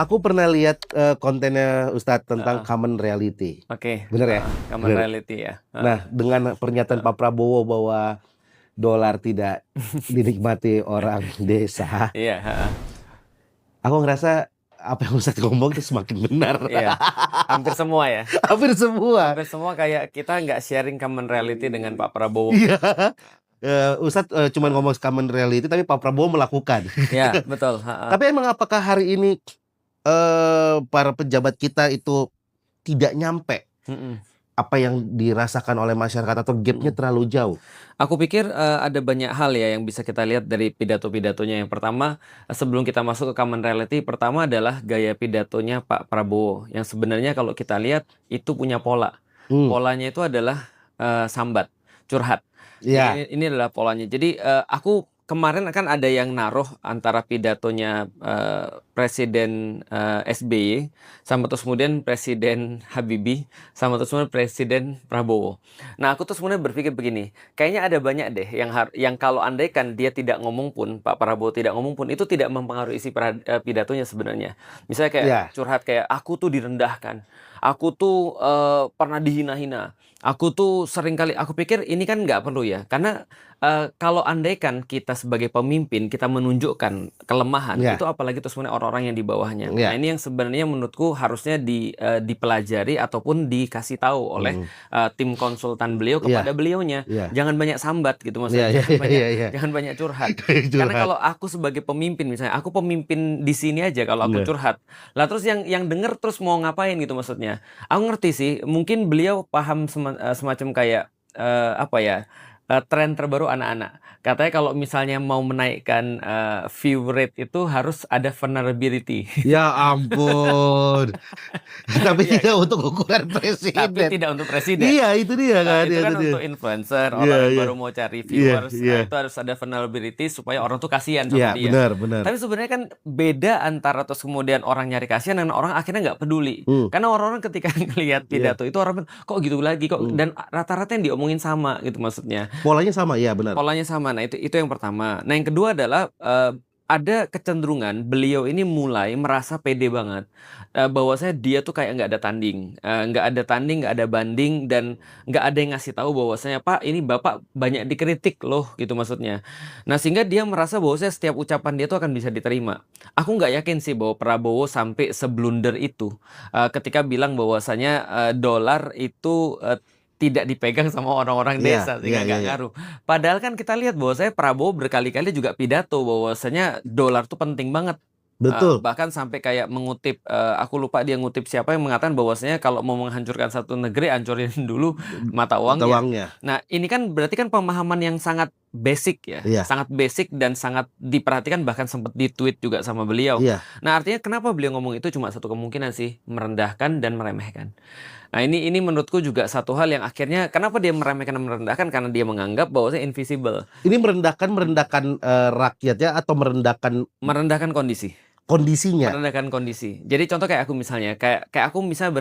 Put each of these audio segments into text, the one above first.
Aku pernah lihat kontennya Ustadz tentang Heeh. common reality. Oke, Bener ya? common Bener. reality ya. Nah, Heeh. dengan pernyataan Heeh. Pak Prabowo bahwa dolar tidak dinikmati orang desa, Iya, heeh. aku ngerasa apa yang Ustadz ngomong itu semakin benar. Iya. Hampir semua ya. Hampir semua. Hampir semua kayak kita nggak sharing common reality dengan Pak Prabowo. Iya. Ustadz cuma Heeh. ngomong common reality, tapi Pak Prabowo melakukan. Iya, betul. Heeh. Tapi emang apakah hari ini para pejabat kita itu tidak nyampe Mm-mm. apa yang dirasakan oleh masyarakat atau gapnya Mm-mm. terlalu jauh? Aku pikir ada banyak hal ya yang bisa kita lihat dari pidato-pidatonya. Yang pertama, sebelum kita masuk ke common reality, pertama adalah gaya pidatonya Pak Prabowo yang sebenarnya kalau kita lihat itu punya pola. Hmm, Polanya itu adalah sambat, curhat. Jadi ya, ini adalah polanya. Jadi aku kemarin kan ada yang naruh antara pidatonya Presiden SBY sama terus kemudian Presiden Habibie sama terus kemudian Presiden Prabowo. Nah, aku tuh sebenarnya berpikir begini, kayaknya ada banyak deh yang kalau andaikan dia tidak ngomong pun, Pak Prabowo tidak ngomong pun, itu tidak mempengaruhi isi pidatonya sebenarnya. Misalnya kayak ya, curhat kayak, aku tuh direndahkan, aku tuh pernah dihina-hina, aku tuh sering kali, aku pikir ini kan nggak perlu ya, karena kalau andaikan kita sebagai pemimpin, kita menunjukkan kelemahan, itu ya, apalagi terus kemudian orang-orang yang di bawahnya. Nah, ya. ini yang sebenarnya menurutku harusnya dipelajari ataupun dikasih tahu oleh Hmm, tim konsultan beliau ya, kepada beliaunya. ya, Jangan banyak sambat gitu ya, maksudnya, ya, ya, ya, ya. jangan banyak curhat. Karena Curhat. kalau aku sebagai pemimpin misalnya, aku pemimpin di sini aja kalau aku Ya. curhat. Lah terus yang denger terus mau ngapain gitu maksudnya. Aku ngerti sih, mungkin beliau paham semacam kayak apa ya? Tren terbaru anak-anak. Katanya kalau misalnya mau menaikkan view rate itu harus ada vulnerability. Ya ampun. Tapi Iya tidak kan? untuk ukuran Tapi presiden. tidak untuk presiden. Iya, itu dia kan, Itu kan itu dia. untuk influencer, Iya, orang yang iya, baru mau cari iya, viewers, iya, itu harus ada vulnerability supaya orang tuh kasihan iya, sama dia. benar, benar. Tapi sebenarnya kan beda antara terus kemudian orang nyari kasihan dan orang akhirnya nggak peduli. Hmm, Karena orang-orang ketika ngelihat iya, pidato itu orang bilang, kok gitu lagi kok, hmm. dan rata-rata yang diomongin sama gitu maksudnya. Polanya sama, iya benar. Polanya sama. Nah, itu yang pertama. Nah, yang kedua adalah ada kecenderungan beliau ini mulai merasa pede banget bahwasanya dia tuh kayak nggak ada tanding, nggak ada banding, dan nggak ada yang ngasih tahu bahwasanya Pak ini Bapak banyak dikritik loh gitu maksudnya. Nah, sehingga dia merasa bahwasanya setiap ucapan dia tuh akan bisa diterima. Aku nggak yakin sih bahwa Prabowo sampai seblunder itu ketika bilang bahwasanya dolar itu tidak dipegang sama orang-orang Iya, desa iya, sehingga iya, nggak iya. ngaruh. Padahal kan kita lihat bahwasanya Prabowo berkali-kali juga pidato bahwasanya dolar tuh penting banget. Betul. Bahkan sampai kayak mengutip, aku lupa dia ngutip siapa yang mengatakan bahwasanya kalau mau menghancurkan satu negeri, hancurin dulu mata Mata uangnya. uangnya. Nah, ini kan berarti kan pemahaman yang sangat basic ya, Iya, sangat basic dan sangat diperhatikan, bahkan sempat di-tweet juga sama beliau. iya. Nah, artinya kenapa beliau ngomong itu cuma satu kemungkinan sih, merendahkan dan meremehkan. Nah, ini menurutku juga satu hal yang akhirnya kenapa dia meremehkan dan merendahkan, karena dia menganggap bahwasanya invisible, Ini merendahkan rakyatnya atau merendahkan kondisi. kondisinya. Merendahkan kondisi. Jadi contoh kayak aku misalnya, kayak aku misalnya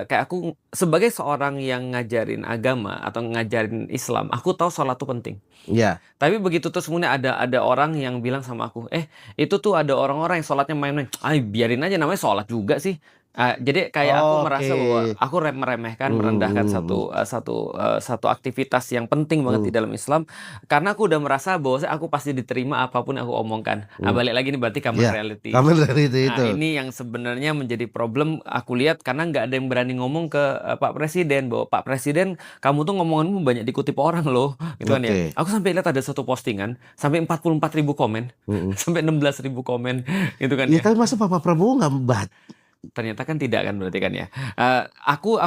kayak aku sebagai seorang yang ngajarin agama atau ngajarin Islam, aku tahu sholat itu penting. Iya. Tapi begitu terus kemudian ada orang yang bilang sama aku, itu tuh ada orang-orang yang sholatnya main-main. Biarin aja namanya sholat juga sih. Jadi kayak aku Oke. merasa bahwa aku meremehkan, Hmm, merendahkan hmm, hmm, satu aktivitas yang penting banget hmm, di dalam Islam, karena aku udah merasa bahwa aku pasti diterima apapun yang aku omongkan. hmm. Balik lagi nih berarti common Iya. reality. Kamu dari Nah, itu. ini yang sebenarnya menjadi problem aku lihat karena nggak ada yang berani ngomong ke Pak Presiden bahwa Pak Presiden, kamu tuh ngomonganmu banyak dikutip orang loh, gitu kan ya. Oke. Aku sampai lihat ada satu postingan sampai 44.000 komen, Hmm. sampai 16.000 komen, gitu kan Ya, ya. tapi masa Papa Prabowo nggak Ternyata kan tidak kan berarti kan ya. Aku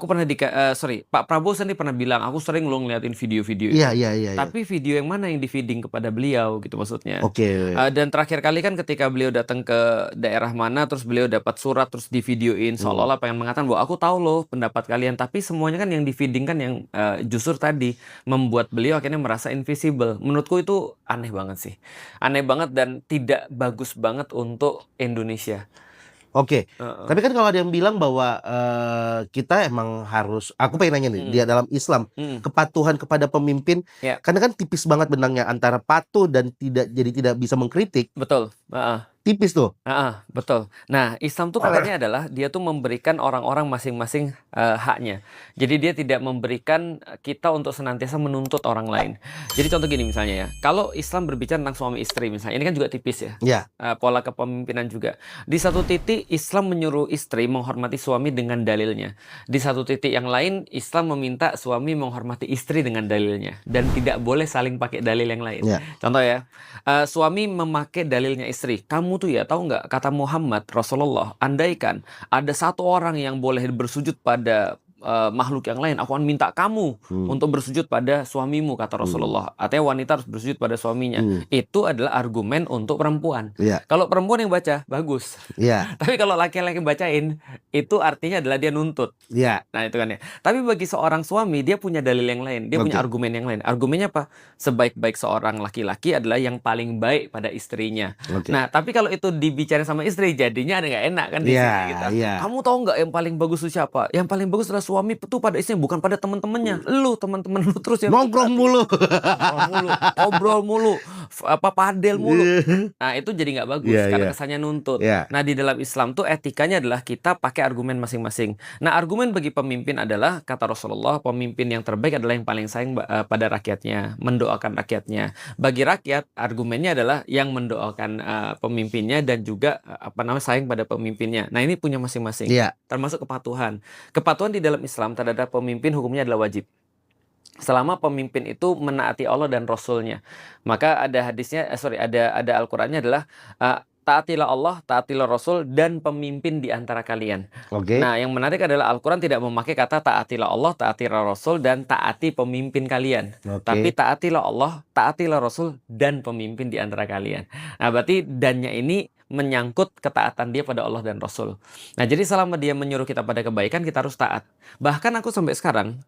pernah sorry, Pak Prabowo sendiri pernah bilang, aku sering lo ngeliatin video-video Iya, itu. iya, iya, iya. Tapi video yang mana yang di-feeding kepada beliau gitu maksudnya. Oke. Dan terakhir kali kan ketika beliau datang ke daerah mana, terus beliau dapat surat, terus di-videoin Hmm. seolah-olah pengen mengatakan bahwa aku tahu loh pendapat kalian. Tapi semuanya kan yang di-feeding kan yang justru tadi membuat beliau akhirnya merasa invisible. Menurutku itu aneh banget sih. Aneh banget dan tidak bagus banget untuk Indonesia. Oke, Heeh. tapi kan kalau ada yang bilang bahwa kita emang harus, aku pengen nanya nih, dia Mhm, dalam Islam mhm. kepatuhan kepada pemimpin, Ya, karena kan tipis banget benangnya antara patuh dan tidak bisa mengkritik. betul. Heeh. tipis tuh. Heeh, betul. Nah, Islam tuh katanya adalah dia tuh memberikan orang-orang masing-masing haknya. Jadi dia tidak memberikan kita untuk senantiasa menuntut orang lain. Jadi contoh gini misalnya ya, kalau Islam berbicara tentang suami istri misalnya, ini kan juga tipis ya. Ya, Pola kepemimpinan juga. Di satu titik Islam menyuruh istri menghormati suami dengan dalilnya. Di satu titik yang lain Islam meminta suami menghormati istri dengan dalilnya dan tidak boleh saling pakai dalil yang lain. ya. Contoh ya, suami memakai dalilnya istri. Kamu tuh ya tahu nggak kata Muhammad Rasulullah, andaikan ada satu orang yang boleh bersujud pada makhluk yang lain, aku akan minta kamu untuk bersujud pada suamimu, kata Rasulullah. Artinya wanita harus bersujud pada suaminya. Itu adalah argumen untuk perempuan. Ya, Kalau perempuan yang baca, bagus. ya, Tapi kalau laki-laki bacain, itu artinya adalah dia nuntut. ya. Nah itu kan ya. Tapi bagi seorang suami, dia punya dalil yang lain. Dia punya Oke. argumen yang lain. Argumennya apa? Sebaik-baik seorang laki-laki adalah yang paling baik pada istrinya. Oke. Nah, tapi kalau itu dibicarain sama istri, jadinya ada nggak enak kan di Iya, sini gitu. iya. Kamu tahu nggak yang paling bagus itu siapa? Yang paling bagus adalah suami itu pada istrinya, bukan pada teman-temannya. Lu, teman-teman lu terus yang Nongkrong mulu. ngobrol mulu, padel mulu. Nah, itu jadi nggak bagus Iya, karena iya. kesannya nuntut. Iya. Nah, di dalam Islam tuh etikanya adalah kita pakai argumen masing-masing. Nah, argumen bagi pemimpin adalah, kata Rasulullah, pemimpin yang terbaik adalah yang paling sayang pada rakyatnya, mendoakan rakyatnya. Bagi rakyat, argumennya adalah yang mendoakan pemimpinnya dan juga sayang pada pemimpinnya. Nah, ini punya masing-masing. Iya. Termasuk kepatuhan. Kepatuhan di dalam Islam terhadap pemimpin hukumnya adalah wajib. Selama pemimpin itu menaati Allah dan Rasul-Nya. Maka ada hadisnya, ada Al-Qur'annya adalah taatilah Allah, taatilah Rasul, dan pemimpin di antara kalian. Oke. Nah, yang menarik adalah Al-Quran tidak memakai kata taatilah Allah, taatilah Rasul, dan taati pemimpin kalian. Oke. Tapi taatilah Allah, taatilah Rasul, dan pemimpin di antara kalian. Nah, berarti dannya ini menyangkut ketaatan dia pada Allah dan Rasul. Nah, jadi selama dia menyuruh kita pada kebaikan, kita harus taat. Bahkan aku sampai sekarang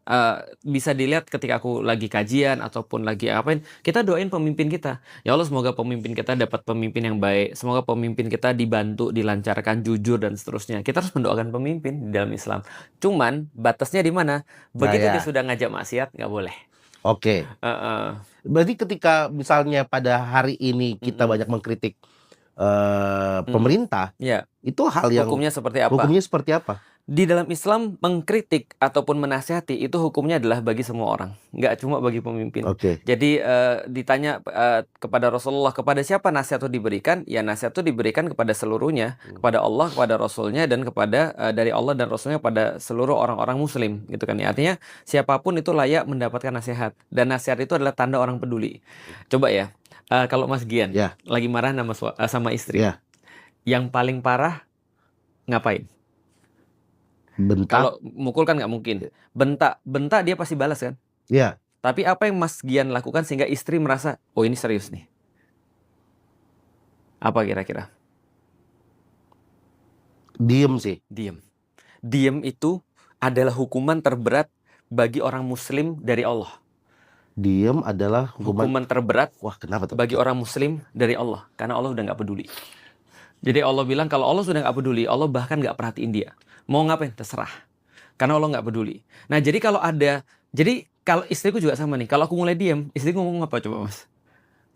bisa dilihat ketika aku lagi kajian ataupun lagi apain, kita doain pemimpin kita. Ya Allah, semoga pemimpin kita dapat pemimpin yang baik. Semoga pemimpin kita dibantu, dilancarkan, jujur, dan seterusnya. Kita harus mendoakan pemimpin di dalam Islam. Cuman batasnya di mana? Begitu Nah, ya. dia sudah ngajak maksiat, nggak boleh. Oke. Berarti ketika misalnya pada hari ini kita banyak mengkritik pemerintah, Ya. itu hal yang Hukumnya seperti apa? hukumnya seperti apa? Di dalam Islam, mengkritik ataupun menasihati itu hukumnya adalah bagi semua orang, nggak cuma bagi pemimpin. Oke. Jadi ditanya kepada Rasulullah, kepada siapa nasihat itu diberikan? Ya, nasihat itu diberikan kepada seluruhnya, kepada Allah, kepada Rasulnya, dan kepada dari Allah dan Rasulnya pada seluruh orang-orang Muslim, gitu kan ya. Artinya siapapun itu layak mendapatkan nasihat, dan nasihat itu adalah tanda orang peduli. Coba ya, kalau Mas Gian Ya. lagi marah sama istri, Ya. yang paling parah ngapain? Bentak. Kalau mukul kan nggak mungkin. Bentak dia pasti balas kan. Ya. Tapi apa yang Mas Gian lakukan sehingga istri merasa, oh ini serius nih? Apa kira-kira? Diem sih. Diem. Diem itu adalah hukuman terberat bagi orang Muslim dari Allah. Diem adalah Hukuman terberat Wah, kenapa tuh? bagi orang Muslim dari Allah, karena Allah udah nggak peduli. Jadi Allah bilang kalau Allah sudah nggak peduli, Allah bahkan nggak perhatiin dia. Mau ngapain? Terserah. Karena Allah nggak peduli. Nah, jadi kalau istriku juga sama nih. Kalau aku mulai diem, istriku ngomong apa coba, Mas?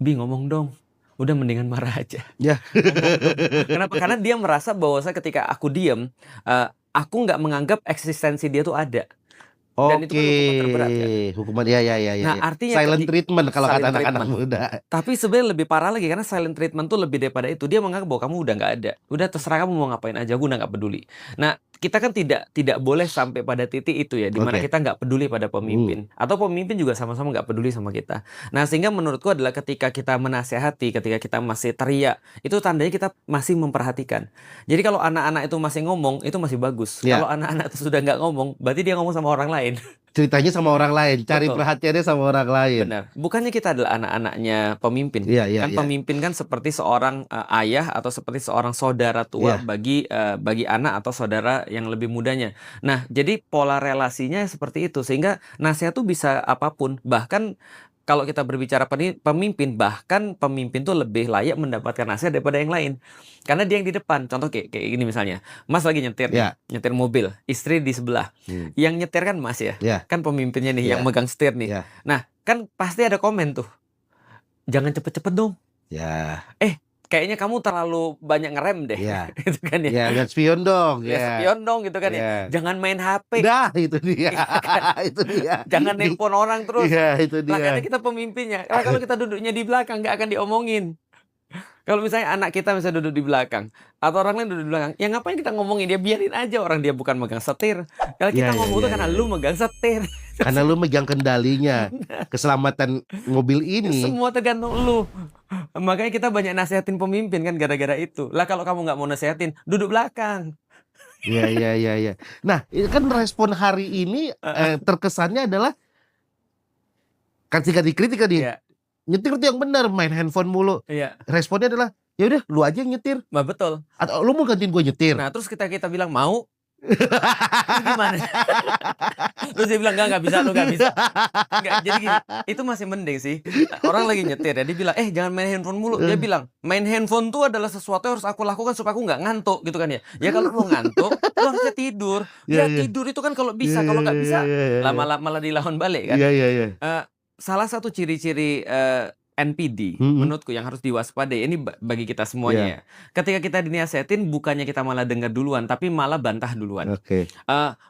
Bi, ngomong dong. Udah mendingan marah aja. Ya. Kenapa? Karena dia merasa bahwa ketika aku diem, aku nggak menganggap eksistensi dia tuh ada. Dan itu kan hukuman terberat kan. Hukuman ya. Nah, artinya silent treatment kalau kata silent anak-anak treatment. muda. Tapi sebenarnya lebih parah lagi karena silent treatment tuh lebih daripada itu. Dia menganggap bahwa kamu udah nggak ada. Udah terserah kamu mau ngapain aja, aku udah nggak peduli. Nah, kita kan tidak boleh sampai pada titik itu ya, di mana Oke. kita nggak peduli pada pemimpin, atau pemimpin juga sama-sama nggak peduli sama kita. Nah, sehingga menurutku adalah ketika kita menasehati, ketika kita masih teriak, itu tandanya kita masih memperhatikan. Jadi kalau anak-anak itu masih ngomong, itu masih bagus. Ya. Kalau anak-anak itu sudah nggak ngomong, berarti dia ngomong sama orang lain. Ceritanya sama orang lain, cari Betul. perhatiannya sama orang lain. Benar. Bukannya kita adalah anak-anaknya pemimpin. Iya. Kan pemimpin kan seperti seorang ayah atau seperti seorang saudara tua Iya. bagi anak atau saudara yang lebih mudanya. Nah, jadi pola relasinya seperti itu sehingga nasihat tuh bisa apapun. Bahkan kalau kita berbicara pemimpin, bahkan pemimpin tuh lebih layak mendapatkan nasihat daripada yang lain. Karena dia yang di depan. Contoh kayak gini misalnya. Mas lagi nyetir, Ya. nyetir mobil, istri di sebelah. Yang nyetir kan Mas ya. Ya. Kan pemimpinnya nih Ya. yang megang setir nih. Ya. Nah, kan pasti ada komen tuh. Jangan cepet-cepet dong. Ya. kayaknya kamu terlalu banyak ngerem deh, Iya. gitu kan ya. Ya, lihat spion dong, Lihat ya. spion dong, gitu kan ya. Iya. Jangan main HP. Nah, itu dia. Iya kan? Itu dia. Jangan nelpon orang terus. Iya, itu Lah karena dia. kita pemimpinnya. Lah kalau kita duduknya di belakang nggak akan diomongin. Kalau misalnya anak kita misalnya duduk di belakang atau orang lain duduk di belakang, ya ngapain kita ngomongin dia, biarin aja orang dia bukan megang setir. Kalau Iya, kita iya, ngomong iya, tuh karena iya, lu iya. megang setir. Karena lu megang kendalinya. Keselamatan mobil ini. Semua tergantung lu. Makanya kita banyak nasehatin pemimpin kan gara-gara itu. Lah kalau kamu nggak mau nasehatin, duduk belakang. Iya, iya, iya, iya. Nah, ini kan respon hari ini terkesannya adalah ketika dikritik tadi, Iya, nyetir tuh yang benar, main handphone mulu. iya. Responnya adalah, ya udah lu aja yang nyetir. Nah, betul. Atau lu mau gantiin gue nyetir? Nah, terus kita bilang mau. Terus gimana? Terus dia bilang nggak bisa, lu nggak bisa. Nggak, jadi gini, itu masih mending sih. Orang lagi nyetir ya, dia bilang, jangan main handphone mulu. Dia bilang, main handphone tuh adalah sesuatu yang harus aku lakukan supaya aku nggak ngantuk, gitu kan ya. Ya kalau lu ngantuk, lu harusnya tidur. Iya, Ya iya. tidur itu kan kalau bisa, Iya, kalau nggak iya, bisa, iya, iya, iya. malah dilawan balik kan. Iya, iya, iya. Salah satu ciri-ciri NPD menurutku yang harus diwaspadai ini bagi kita semuanya ya. Ketika kita dinasihatin bukannya kita malah dengar duluan, tapi malah bantah duluan. Oke.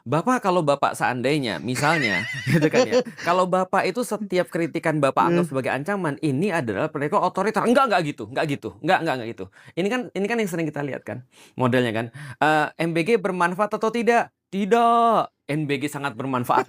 Bapak kalau Bapak seandainya misalnya gitu kan ya. Kalau Bapak itu setiap kritikan Bapak anggap sebagai ancaman, ini adalah pendekar otoriter. Enggak gitu. Enggak gitu. Ini kan yang sering kita lihat kan modelnya kan. MBG bermanfaat atau tidak? Tidak. NBG sangat bermanfaat.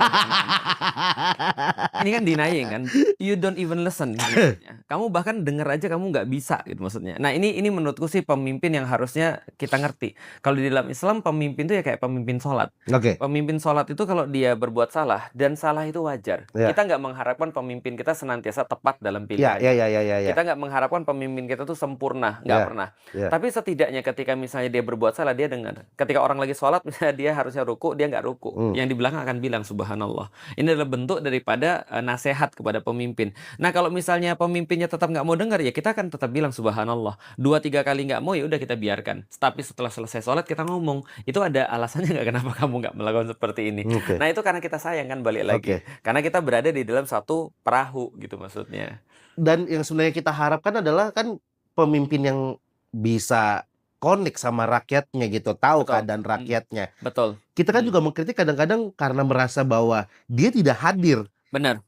Ini kan denying kan. You don't even listen maksudnya. Kamu bahkan denger aja kamu nggak bisa gitu maksudnya. Nah ini menurutku sih pemimpin yang harusnya kita ngerti. Kalau di dalam Islam pemimpin itu ya kayak pemimpin sholat. Oke. Pemimpin sholat itu kalau dia berbuat salah dan salah itu wajar. Ya. Kita nggak mengharapkan pemimpin kita senantiasa tepat dalam Ya, pilihan. ya, ya, ya, ya, ya. Kita nggak mengharapkan pemimpin kita tuh sempurna, nggak Ya, pernah. ya. Tapi setidaknya ketika misalnya dia berbuat salah, dia dengar. Ketika orang lagi sholat, misalnya dia harusnya ruku, dia nggak ruku. Yang di belakang akan bilang subhanallah. Ini adalah bentuk daripada nasihat kepada pemimpin. Nah kalau misalnya pemimpinnya tetap nggak mau dengar, ya kita akan tetap bilang subhanallah. 2-3 kali nggak mau, ya udah kita biarkan. Tapi setelah selesai sholat kita ngomong, itu ada alasannya nggak kenapa kamu nggak melakukan seperti ini. Oke. Nah itu karena kita sayang kan, balik lagi. Karena kita berada di dalam satu perahu gitu maksudnya. Dan yang sebenarnya kita harapkan adalah kan pemimpin yang bisa connect sama rakyatnya gitu, tahu Betul. keadaan rakyatnya. Betul. Kita kan juga mengkritik kadang-kadang karena merasa bahwa dia tidak hadir. Benar.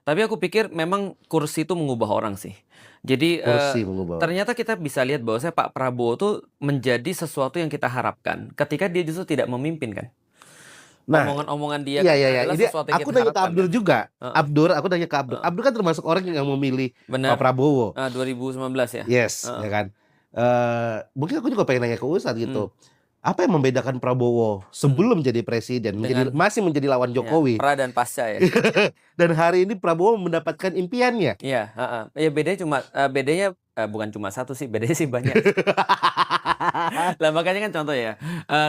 Tapi aku pikir memang kursi itu mengubah orang sih. Jadi Kursi mengubah. ternyata kita bisa lihat bahwasanya Pak Prabowo tuh menjadi sesuatu yang kita harapkan ketika dia justru tidak memimpin kan. Nah, omongan-omongan dia iya, kan iya, iya. adalah Ini sesuatu yang aku kita nanya ke harapkan Abdul kan. juga. Heeh. Aku nanya ke Abdul. Abdul kan termasuk orang yang memilih Benar. Pak Prabowo. 2019 ya. Yes, ya kan. Mungkin aku juga pengen nanya ke Ustadz gitu. Apa yang membedakan Prabowo sebelum jadi presiden, masih menjadi lawan Jokowi? Pra dan pasca ya. Dan hari ini Prabowo mendapatkan impiannya. Iya, ya bedanya bukan cuma satu sih, bedanya sih banyak. Lah makanya kan contoh ya,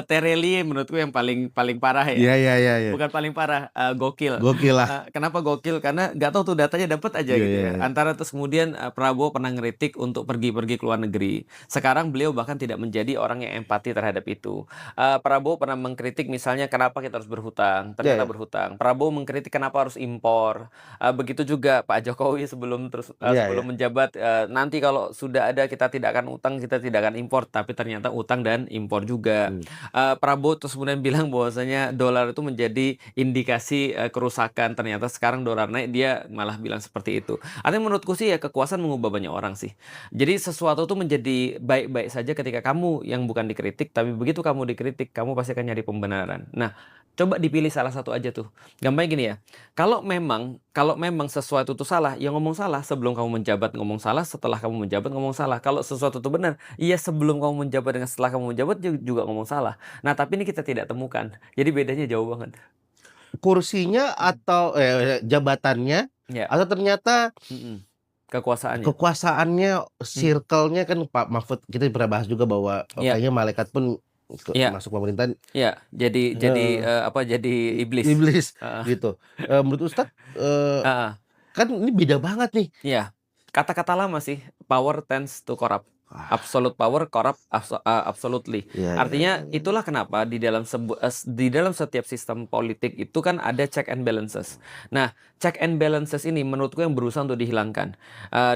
Tereli menurutku yang paling parah ya. Iya. Bukan paling parah, gokil. Gokil lah. Kenapa gokil? Karena nggak tahu tuh datanya dapat aja gitu ya. Iya. Antara terus kemudian Prabowo pernah ngeritik untuk pergi ke luar negeri. Sekarang beliau bahkan tidak menjadi orang yang empati terhadap itu. Prabowo pernah mengkritik misalnya kenapa kita harus berhutang, ternyata berhutang. Prabowo mengkritik kenapa harus impor. Begitu juga Pak Jokowi sebelum menjabat, nanti kalau sudah ada kita tidak akan utang, kita tidak akan impor, tapi ternyata utang dan impor juga. Prabowo terus kemudian bilang bahwasanya dolar itu menjadi indikasi kerusakan. Ternyata sekarang dolar naik, dia malah bilang seperti itu. Artinya menurutku sih ya kekuasaan mengubah banyak orang sih. Jadi sesuatu itu menjadi baik-baik saja ketika kamu yang bukan dikritik, tapi begitu kamu dikritik, kamu pasti akan nyari pembenaran. Nah, coba dipilih salah satu aja tuh. Gampangnya gini ya. Kalau memang sesuatu itu salah, ya ngomong salah. Sebelum kamu menjabat ngomong salah, setelah kamu menjabat ngomong salah. Kalau sesuatu itu benar, ya sebelum kamu menjabat dengan setelah kamu menjabat juga ngomong salah. Nah, tapi ini kita tidak temukan. Jadi bedanya jauh banget. Kursinya atau jabatannya, Ya. atau ternyata kekuasaannya, circle-nya kan Pak Mahfud, kita pernah bahas juga bahwa kayaknya malaikat pun masuk pemerintahan. Ya, jadi iblis. Iblis gitu. Menurut Ustadz kan ini beda banget nih. Iya. Kata-kata lama sih, power tends to corrupt. Absolute power corrupt absolutely. Iya, iya, Artinya iya, iya. itulah kenapa di dalam setiap sistem politik itu kan ada check and balances. Nah, check and balances ini menurutku yang berusaha untuk dihilangkan.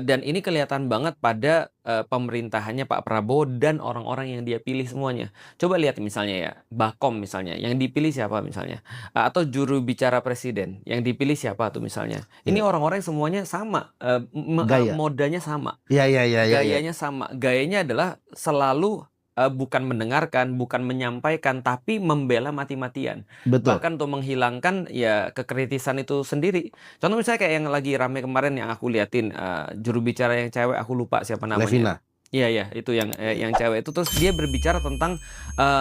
Dan ini kelihatan banget pada pemerintahannya Pak Prabowo dan orang-orang yang dia pilih semuanya. Coba lihat misalnya ya, Bakom misalnya, yang dipilih siapa misalnya? Atau juru bicara presiden, yang dipilih siapa tuh misalnya? Ini Iya. orang-orang semuanya sama, Gaya. modanya sama. Iya, iya, iya, iya, iya. Gayanya sama. Gayanya adalah selalu bukan mendengarkan, bukan menyampaikan, tapi membela mati-matian. Betul. Bahkan untuk menghilangkan ya kekritisan itu sendiri. Contoh misalnya kayak yang lagi rame kemarin yang aku liatin, juru bicara yang cewek, aku lupa siapa namanya. Levina. Iya, iya, itu yang cewek itu. Terus dia berbicara tentang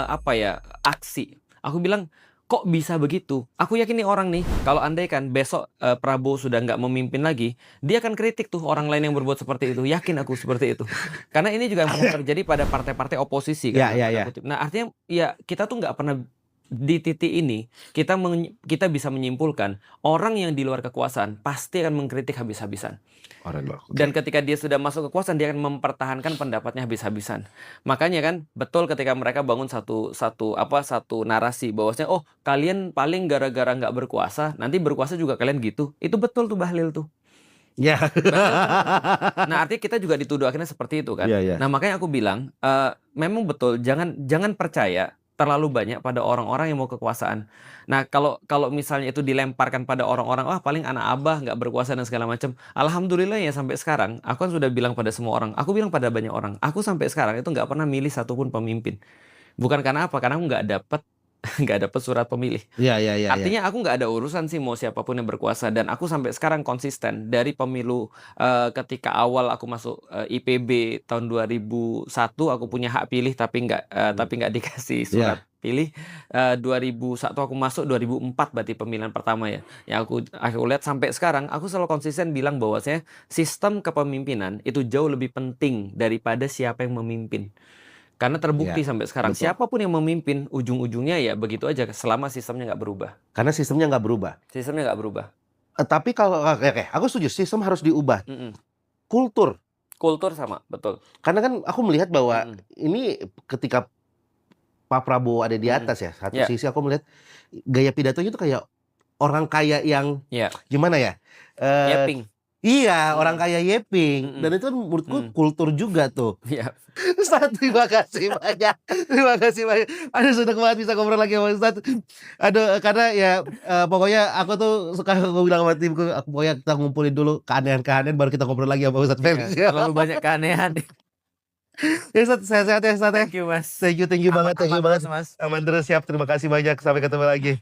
apa ya, aksi. Aku bilang, kok bisa begitu? Aku yakin nih orang nih, kalau andaikan besok Prabowo sudah nggak memimpin lagi, dia akan kritik tuh orang lain yang berbuat seperti itu. Yakin aku seperti itu. Karena ini juga yang pernah terjadi pada partai-partai oposisi Iya, kan. iya, dalam iya. tanda kutip. Nah, artinya ya kita tuh nggak pernah di titik ini kita bisa menyimpulkan orang yang di luar kekuasaan pasti akan mengkritik habis-habisan. Dan ketika dia sudah masuk kekuasaan, dia akan mempertahankan pendapatnya habis-habisan. Makanya kan betul ketika mereka bangun satu narasi bahwasanya oh kalian paling gara-gara nggak berkuasa, nanti berkuasa juga kalian gitu. Itu betul tuh Bahlil tuh. Ya. Nah artinya kita juga dituduh akhirnya seperti itu kan. Iya, iya. Nah makanya aku bilang memang betul jangan percaya terlalu banyak pada orang-orang yang mau kekuasaan. Nah kalau misalnya itu dilemparkan pada orang-orang, wah paling anak abah nggak berkuasa dan segala macam. Alhamdulillah ya sampai sekarang, aku kan sudah bilang pada semua orang, aku bilang pada banyak orang, aku sampai sekarang itu nggak pernah milih satupun pemimpin. Bukan karena apa? Karena aku nggak dapat nggak dapat surat pemilih. Iya, iya, iya, iya. Artinya aku nggak ada urusan sih mau siapapun yang berkuasa dan aku sampai sekarang konsisten dari pemilu ketika awal aku masuk IPB tahun 2001 aku punya hak pilih tapi nggak dikasih surat pilih. 2001 aku masuk 2004 berarti pemilihan pertama ya. Yang aku lihat sampai sekarang aku selalu konsisten bilang bahwasanya sistem kepemimpinan itu jauh lebih penting daripada siapa yang memimpin. Karena terbukti sampai sekarang, betul. siapapun yang memimpin, ujung-ujungnya ya begitu aja selama sistemnya nggak berubah. Karena sistemnya nggak berubah. Sistemnya nggak berubah. Tapi kalau oke, aku setuju sistem harus diubah. Kultur. Kultur sama, betul. Karena kan aku melihat bahwa ini ketika Pak Prabowo ada di atas ya, satu sisi aku melihat gaya pidatonya itu kayak orang kaya yang gimana ya? Yeping. Iya, orang kaya yeping. Dan itu menurutku kultur juga tuh. Iya. Ustaz, terima kasih banyak. Terima kasih banyak. Aduh, senang banget bisa ngobrol lagi sama Ustaz. Aduh, karena ya pokoknya aku tuh suka bilang sama timku, pokoknya kita ngumpulin dulu keanehan-keanehan baru kita ngobrol lagi sama Ustaz Felix. Terlalu banyak keanehan. Ya Ustaz, sehat-sehat ya Ustaz ya. Thank you Mas. Thank you banget, Aman terus, Mas. Aman terus, siap. Terima kasih banyak. Sampai ketemu lagi.